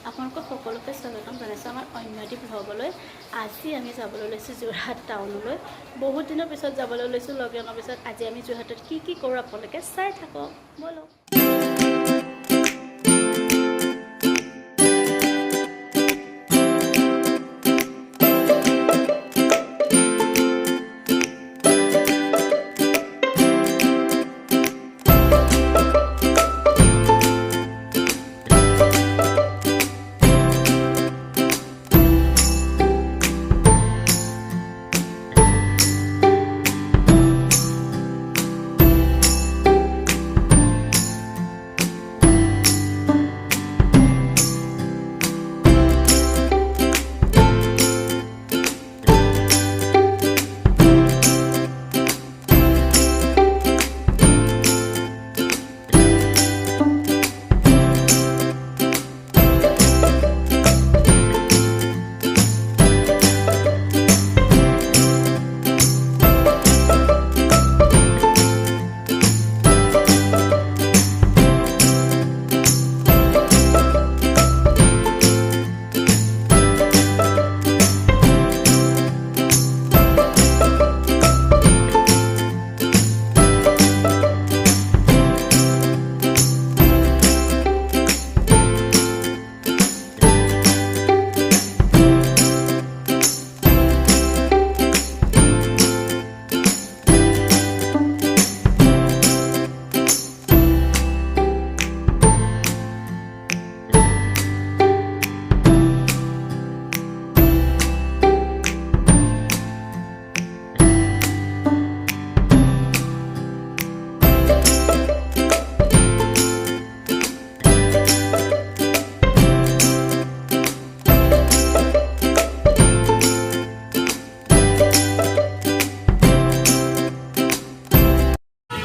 আপোনালোকক সকলোকে স্বাগতম জনাইছোঁ আমাৰ অন্যদ্বীপ ভ্ৰমণলৈ। আজি আমি যাবলৈ লৈছোঁ যোৰহাট টাউনলৈ। বহুত দিনৰ পিছত যাবলৈ লৈছোঁ লকডাউনৰ পিছত। আজি আমি যোৰহাটত কি কৰোঁ আপোনালোকে চাই থাকক ব'লক।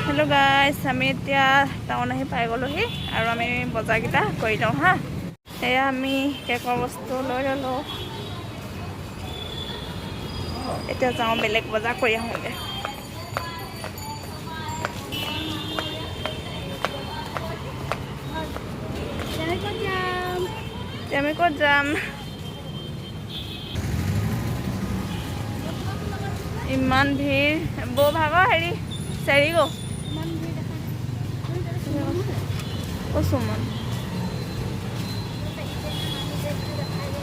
हेलो गाइस আমি এতিয়া টাউন আহি পাই গলোহি আৰু আমি বজাৰকেইটা কৰি লওঁ হা। এয়া আমি কেকৰ বস্তু লৈ ললো। এতিয়া যাওঁ বেলেগ বজাৰ কৰি আহোঁগে। আমি ক'ত যাম? ইমান ভিৰ বৌ ভাগৰ হেৰি চেৰি গো সুমন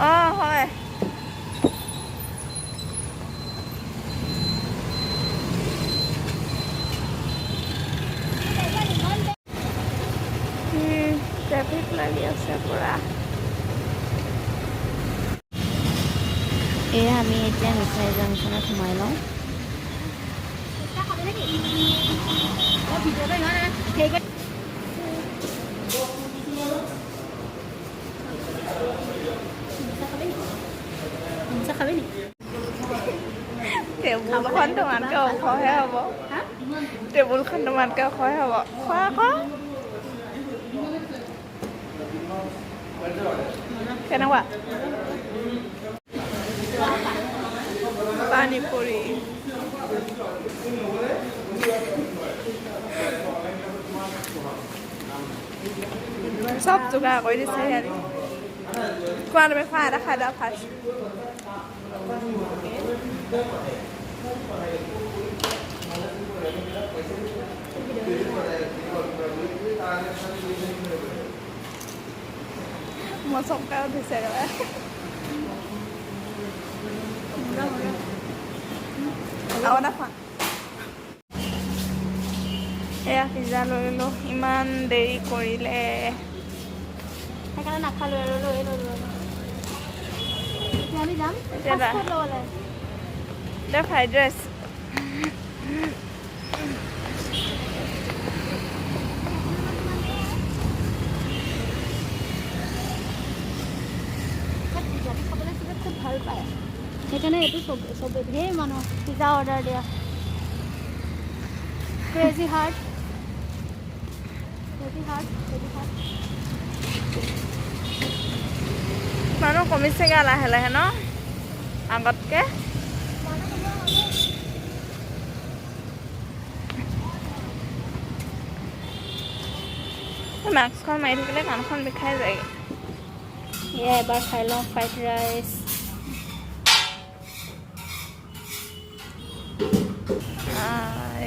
অঁ হয় ট্ৰেফিক লাগি আছে পুৰা। এয়া আমি এতিয়া মিঠাই জংচনত সোমাই লওঁ। খাবি নি? টেবুলখন তোমাতকৈ ওখহে হ'ব। টেবুলখন তোমাতকৈ ওখহে হ'ব। খোৱা আকৌ কেনেকুৱা? পানী পুৰি চব যোগাৰ কৰি দিছে ইয়াত। খোৱা তুমি খোৱা এটা খাই দিয়া ফাৰ্ষ্ট। মই চবকা উঠিছে একেবাৰে। আৰু এটা খোৱা। এয়া পিজ্জা লৈ ললোঁ। ইমান দেৰি কৰিলে সেইকাৰণে নাখালোঁ আৰু লৈ ল'লোঁ। এতিয়া আমি যাম এতিয়া ফ্ৰাইড ৰাইচ। খুব ভাল পায় সেইকাৰণে এইটো চবেই ঢেৰ মানুহ পিজ্জা অৰ্ডাৰ দিয়া। ক্ৰেজি হাৰ্ট মানুহ কমিছেগৈ লাহে লাহে ন আগতকৈ। মাস্কখন মাৰি থাকিলে কাণখন বিষাই যায়গৈ। এয়া এবাৰ খাই লওঁ ফ্ৰাইড ৰাইচ।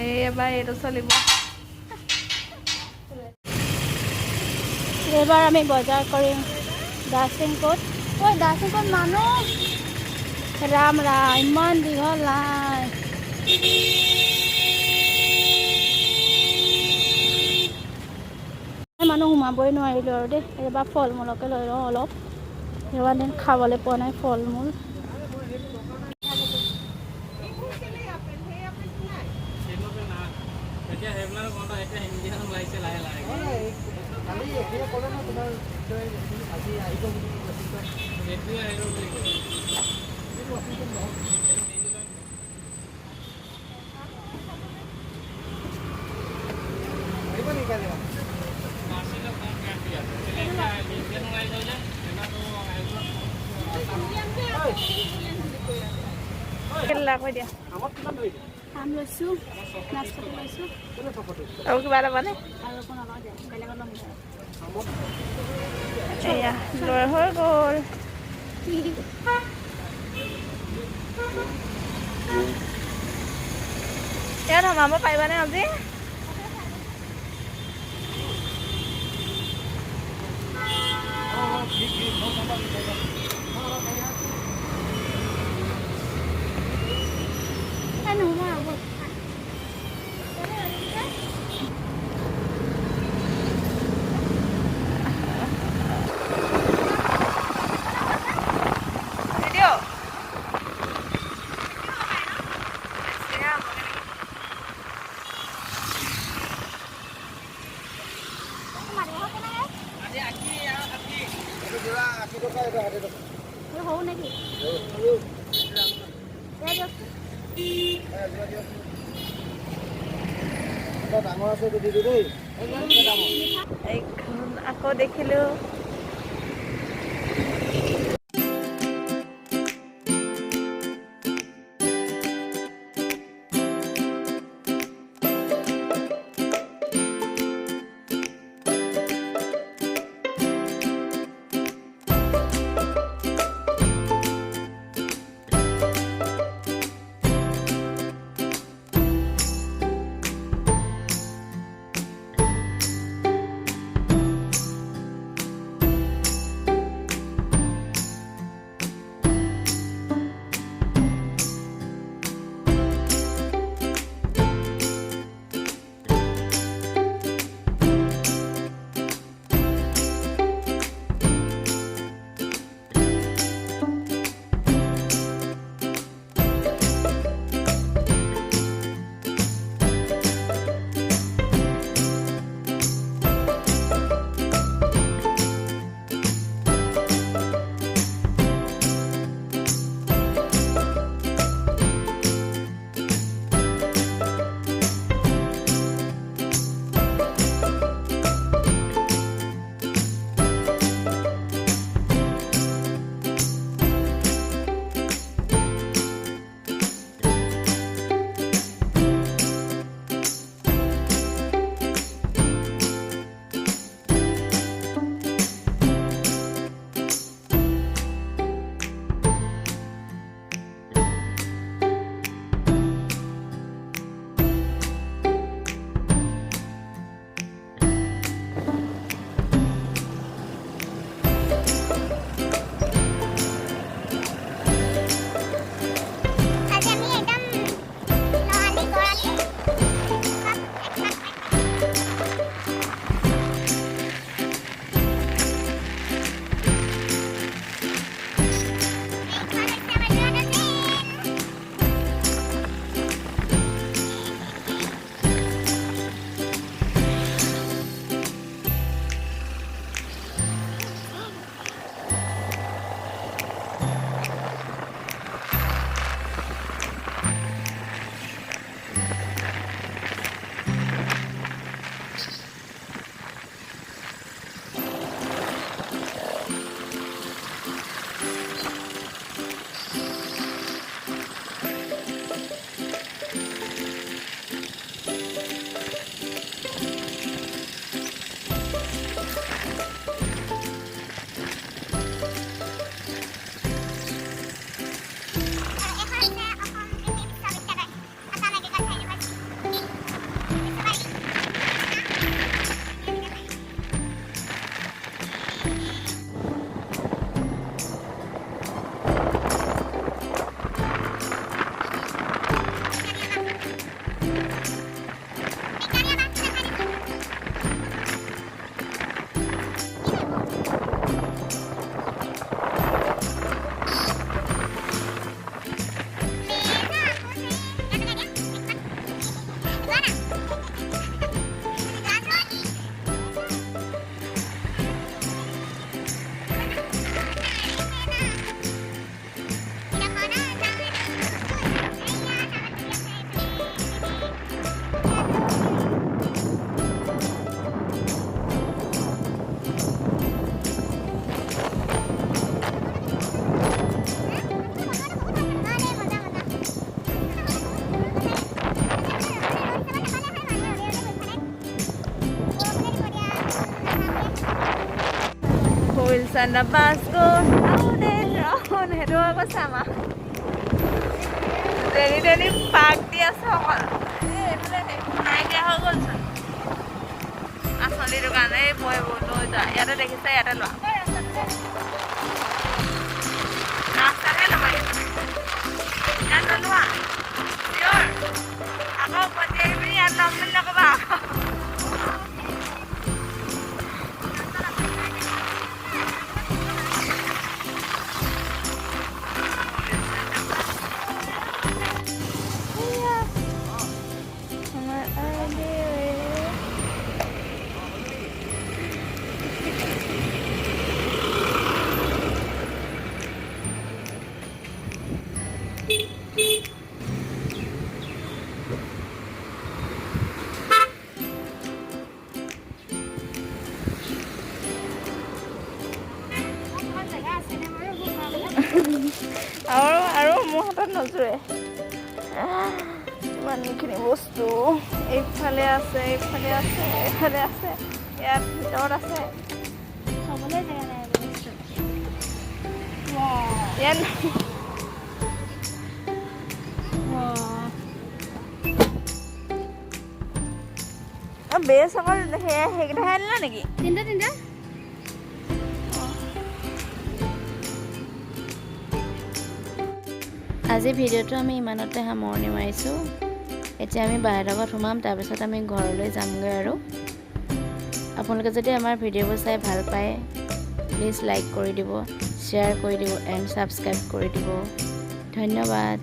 এইবাৰ এইটো চলিব। এইবাৰ আমি বজাৰ কৰিম দাসিং কোট। ঐ দাসিং কোট মানুহ ৰাম ৰাম ইমান দীঘল লাইন। মানুহ সোমাবই নোৱাৰিলোঁ আৰু দেই। এইবাৰ ফল মূলকে লৈ লওঁ অলপ, এইবাৰ দিন খাবলৈ পোৱা নাই ফল মূল। কৈ দিয়া আম লৈছোঁ, নাচপতি লৈছোঁ আৰু কিবা এটা মানে আৰু একো নলওঁ দে, বেলেগত ল'ম দে। এয়া লৈ হৈ গ'ল। ইয়াত সোমাব পাৰিবানে আজি? হওঁ নেকি ডাঙৰ আছে দিদি দেই। এইখন আকৌ দেখিলোঁ। Wilson the bus go round and round. সেইটো আকৌ চামা দেৰি পাক দি আছে অকল এইফালে নাই দিয়া হৈ গ'লচোন আচলি দোকান এই মই লৈ যা ইয়াতে দেখিছে ইয়াতে লোৱা ৰাস্তাতে ল'বা ইয়াত লোৱা চিয়'ৰ আকৌ পঠিয়াই পিনি ইয়াত ল'ম বুলি নক'বা আৰু মোৰ হাতত নজুৰে ইমানখিনি বস্তু এইফালে আছে এইফালে আছে এইফালে আছে ইয়াত ভিতৰত আছে হ'বলৈ জেগা নাই ইয়াত বেছ অকল সেইকেইটাহে আনিলা নেকি তিনিটা আজি ভিডিঅ'টো আমি ইমানতে সামৰণি মাৰিছোঁ এতিয়া আমি বাহিৰ লগত সোমাম তাৰপিছত আমি ঘৰলৈ যামগৈ আৰু আপোনালোকে যদি আমাৰ ভিডিঅ'বোৰ চাই ভাল পায় প্লিজ লাইক কৰি দিব শ্বেয়াৰ কৰি দিব এণ্ড ছাবস্ক্ৰাইব কৰি দিব ধন্যবাদ